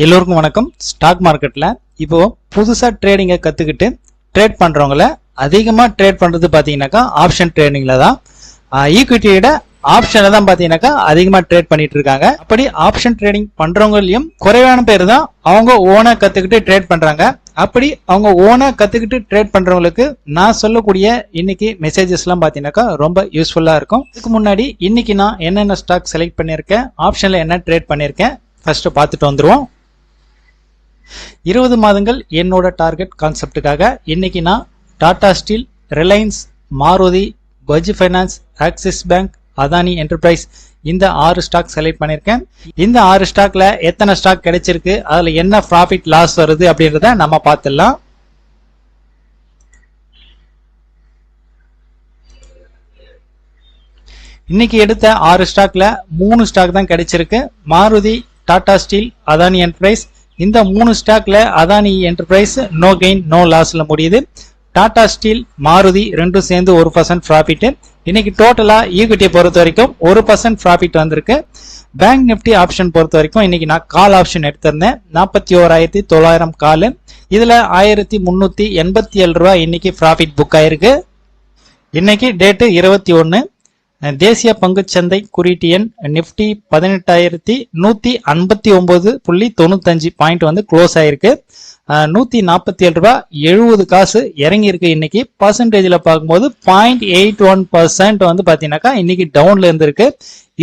எல்லோருக்கும் வணக்கம். ஸ்டாக் மார்க்கெட்ல இப்போ புதுசா ட்ரேடிங்கை கத்துக்கிட்டு ட்ரேட் பண்றவங்கள அதிகமா ட்ரேட் பண்றது பாத்தீங்கன்னாக்கா ஆப்ஷன் ட்ரேடிங்ல தான். ஈக்விட்டியோட ஆப்ஷன்ல தான் பாத்தீங்கன்னாக்கா அதிகமா ட்ரேட் பண்ணிட்டு இருக்காங்க. அப்படி ஆப்ஷன் ட்ரேடிங் பண்றவங்களையும் குறைவான பேர் தான் அவங்க ஓனா கத்துக்கிட்டு ட்ரேட் பண்றாங்க. அப்படி அவங்க ஓனா கத்துக்கிட்டு ட்ரேட் பண்றவங்களுக்கு நான் சொல்லக்கூடிய இன்னைக்கு மெசேஜஸ் எல்லாம் பாத்தீங்கன்னாக்கா ரொம்ப யூஸ்ஃபுல்லா இருக்கும். இதுக்கு முன்னாடி இன்னைக்கு நான் என்னென்ன ஸ்டாக் செலக்ட் பண்ணிருக்கேன், ஆப்ஷன்ல என்ன ட்ரேட் பண்ணிருக்கேன் ஃபர்ஸ்ட் பார்த்துட்டு வந்துருவோம். 20 மாதங்கள் என்னோட டார்கெட் கான்செப்டுக்காக இன்னைக்கு நான் Tata steel, Reliance, Maruti, Bajaj finance, Axis bank, Adani enterprise இந்த 6 ஸ்டாக் செலக்ட் பண்ணிருக்கேன். இந்த 6 ஸ்டாக்ல எத்தனை ஸ்டாக் கிடைச்சிருக்கு, அதுல என்ன ப்ராஃபிட் லாஸ் வருது அப்படின்றத நம்ம பார்த்துடலாம். இன்னைக்கு எடுத்த 6 ஸ்டாக்ல 3 ஸ்டாக் தான் கிடைச்சிருக்கு. Maruti, Tata steel, Adani enterprise. இந்த 3 ஸ்டாக்ல Adani enterprise no gain no லாஸ்ல முடியுது. டாடா ஸ்டீல், மாருதி ரெண்டும் சேர்ந்து 1% ப்ராஃபிட். இன்னைக்கு டோட்டலா ஈக்விட்டியை பொறுத்த வரைக்கும் 1% ப்ராஃபிட் வந்திருக்கு. பேங்க் நிப்டி ஆப்ஷன் பொறுத்த வரைக்கும் இன்னைக்கு நான் கால் ஆப்ஷன் எடுத்திருந்தேன். 41,900 கால். இதுல 1,387 ரூபாய் இன்னைக்கு ப்ராஃபிட் புக் ஆயிருக்கு. இன்னைக்கு டேட்டு 21. தேசிய பங்குச்சந்தை குறியீட்டு எண் நிப்டி 18,159.95 பாயிண்ட் வந்து க்ளோஸ் ஆயிருக்கு. 147 ரூபாய் 70 காசு இறங்கி இருக்கு. இன்னைக்கு பர்சன்டேஜ்ல பார்க்கும்போது 0.81% வந்து பாத்தீங்கன்னாக்கா இன்னைக்கு டவுன்ல இருந்திருக்கு.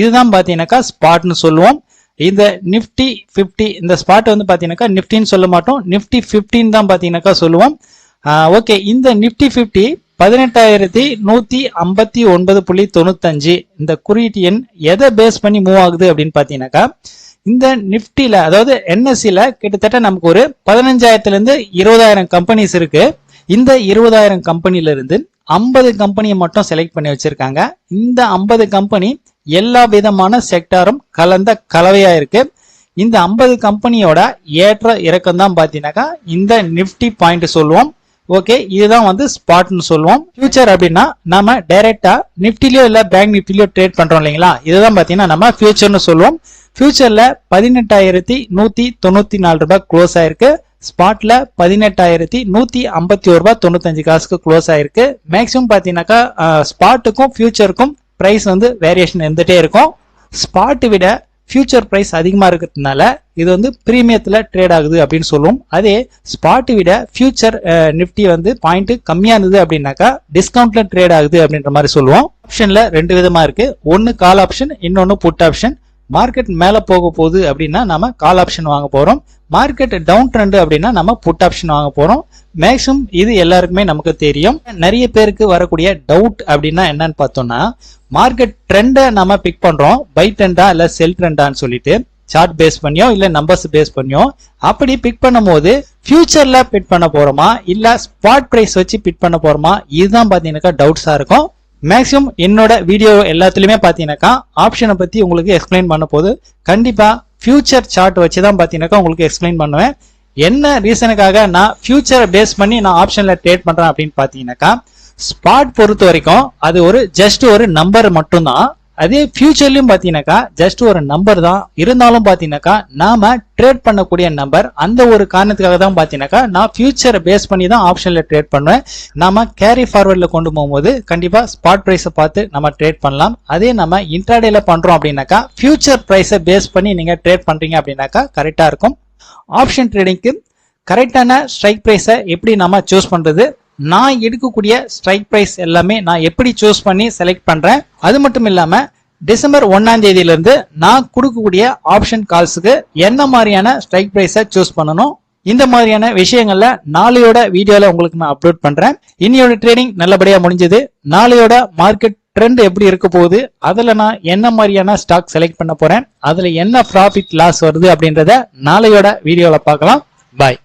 இதுதான் பாத்தீங்கன்னாக்கா ஸ்பாட்னு சொல்லுவோம். இந்த நிப்டி 50 இந்த ஸ்பாட் வந்து பாத்தீங்கன்னாக்கா நிப்டின்னு சொல்ல மாட்டோம், நிப்டி 15 தான் பாத்தீங்கன்னாக்கா சொல்லுவோம். ஓகே, இந்த நிப்டி 50 18,159.95 இந்த குறியீட்டு எண் எதை பேஸ் பண்ணி மூவ் ஆகுது அப்படின்னு பாத்தீங்கன்னாக்கா இந்த நிப்டில அதாவது என்எஸ்சில கிட்டத்தட்ட நமக்கு ஒரு 15,000 இருந்து 20,000 கம்பெனிஸ் இருக்கு. இந்த 20,000 கம்பெனில இருந்து 50 கம்பெனியை மட்டும் செலக்ட் பண்ணி வச்சிருக்காங்க. இந்த 50 கம்பெனி எல்லா விதமான செக்டாரும் கலந்த கலவையா இருக்கு. இந்த 50 கம்பெனியோட ஏற்ற இறக்கம் தான் பாத்தீங்கன்னாக்கா இந்த நிப்டி பாயிண்ட் சொல்லுவோம். ஓகே, இதுதான் வந்து ஸ்பாட்னு சொல்லுவோம். ஃபியூச்சர் அப்படின்னா நம்ம டைரக்டா நிப்டிலயோ இல்ல பேங்க் நிப்டிலயோ ட்ரேட் பண்றோம் இல்லைங்களா, இதுதான் பாத்தீங்கன்னா நம்ம ஃபியூச்சர்னு சொல்லுவோம். ஃபியூச்சர்ல 18,194 ரூபாய் க்ளோஸ் ஆயிருக்கு. ஸ்பாட்ல 18,151 ரூபாய் 95 காசுக்கு க்ளோஸ் ஆயிருக்கு. மேக்சிமம் பாத்தீங்கன்னாக்கா ஸ்பாட்டுக்கும் ஃபியூச்சருக்கும் பிரைஸ் வந்து வேரியேஷன் இருந்துட்டே இருக்கும். ஸ்பாட் விட ஃபியூச்சர் பிரைஸ் அதிகமா இருக்கிறதுனால இது வந்து பிரீமியத்துல ட்ரேட் ஆகுது அப்படின்னு சொல்லுவோம். அதே ஸ்பாட் விட ஃபியூச்சர் நிப்டி வந்து பாயிண்ட் கம்மியா இருந்தது அப்படின்னாக்கா டிஸ்கவுண்ட்ல ட்ரேட் ஆகுது அப்படின்ற மாதிரி சொல்லுவோம். ஆப்ஷன்ல 2 விதமா இருக்கு. ஒன்னு கால் ஆப்ஷன், இன்னொன்னு புட் ஆப்ஷன். மார்க்கெட் மேல போக போகுது அப்படின்னா நம்ம கால் ஆப்ஷன் வாங்க போறோம். மார்க்கெட் டவுன் ட்ரெண்ட் அப்படின்னா நம்ம புட் ஆப்ஷன் வாங்க போறோம். மேக்ஸிமம் இது எல்லாருக்குமே நமக்கு தெரியும். நிறைய பேருக்கு வரக்கூடிய டவுட் அப்படின்னா என்னன்னு பார்த்தோம்னா, மார்க்கெட் ட்ரெண்டை நம்ம பிக் பண்றோம், பை ட்ரெண்டா இல்ல செல் ட்ரெண்டான்னு சொல்லிட்டு சார்ட் பேஸ் பண்ணியோ இல்ல நம்பர்ஸ் பேஸ் பண்ணியோ அப்படி பிக் பண்ணும் போது ஃபியூச்சர்ல பிட் பண்ண போறோமா இல்ல ஸ்பாட் பிரைஸ் வச்சு பிட் பண்ண போறோமா, இதுதான் பாத்தீங்கன்னாக்கா டவுட்ஸா இருக்கும். மேக்ஸிமம் என்னோட வீடியோ எல்லாத்துலயுமே பாத்தீங்கன்னாக்கா ஆப்ஷனை பத்தி உங்களுக்கு எக்ஸ்பிளைன் பண்ண போது கண்டிப்பா ஃபியூச்சர் சார்ட் வச்சுதான் பாத்தீங்கன்னாக்கா உங்களுக்கு எக்ஸ்பிளைன் பண்ணுவேன். என்ன ரீசனுக்காக நான் ஃபியூச்சரை பேஸ் பண்ணி நான் ஆப்ஷன்ல ட்ரேட் பண்றேன் அப்படின்னு பாத்தீங்கன்னாக்கா ஸ்பாட் பொறுத்த வரைக்கும் அது ஒரு ஜஸ்ட் ஒரு நம்பர் மட்டும்தான். அதே ஃபியூச்சர்லயும் பாத்தீங்கன்னாக்கா ஜஸ்ட் ஒரு நம்பர் தான். இருந்தாலும் பாத்தீங்கன்னாக்கா நாம ட்ரேட் பண்ணக்கூடிய நம்பர் அந்த ஒரு காரணத்துக்காக தான் பாத்தீங்கன்னாக்கா நான் ஃபியூச்சரை பேஸ் பண்ணி தான் ஆப்ஷன்ல ட்ரேட் பண்ணுவேன். நாம கேரி ஃபார்வர்ட்ல கொண்டு போகும்போது கண்டிப்பா ஸ்பாட் பிரைஸை பார்த்து நம்ம ட்ரேட் பண்ணலாம். அதே நம்ம இன்ட்ராடேல பண்றோம் அப்படின்னாக்கா ஃபியூச்சர் பிரைஸை பேஸ் பண்ணி நீங்க ட்ரேட் பண்றீங்க அப்படின்னாக்கா கரெக்டா இருக்கும். ஆப்ஷன் ட்ரேடிங்க்கு கரெக்டான ஸ்ட்ரைக் பிரைஸை எப்படி நம்ம சூஸ் பண்றது, நான் எடுக்கக்கூடிய ஸ்ட்ரைக் பிரைஸ் எல்லாமே நான் எப்படி சூஸ் பண்ணி செலக்ட் பண்றேன், அது மட்டும் இல்லாம டிசம்பர் 1ஆம் தேதியில இருந்து நான் கொடுக்கக்கூடிய ஆப்ஷன் கால்ஸுக்கு என்ன மாதிரியான ஸ்ட்ரைக் பிரைஸை சூஸ் பண்ணணும், இந்த மாதிரியான விஷயங்கள்ல நாளையோட வீடியோல உங்களுக்கு நான் அப்லோட் பண்றேன். இன்னையோட ட்ரேடிங் நல்லபடியா முடிஞ்சது. நாளையோட மார்க்கெட் ட்ரெண்ட் எப்படி இருக்க போகுது, அதுல நான் என்ன மாதிரியான ஸ்டாக் செலக்ட் பண்ண போறேன், அதுல என்ன ப்ராஃபிட் லாஸ் வருது அப்படின்றத நாளையோட வீடியோல பார்க்கலாம். பாய்.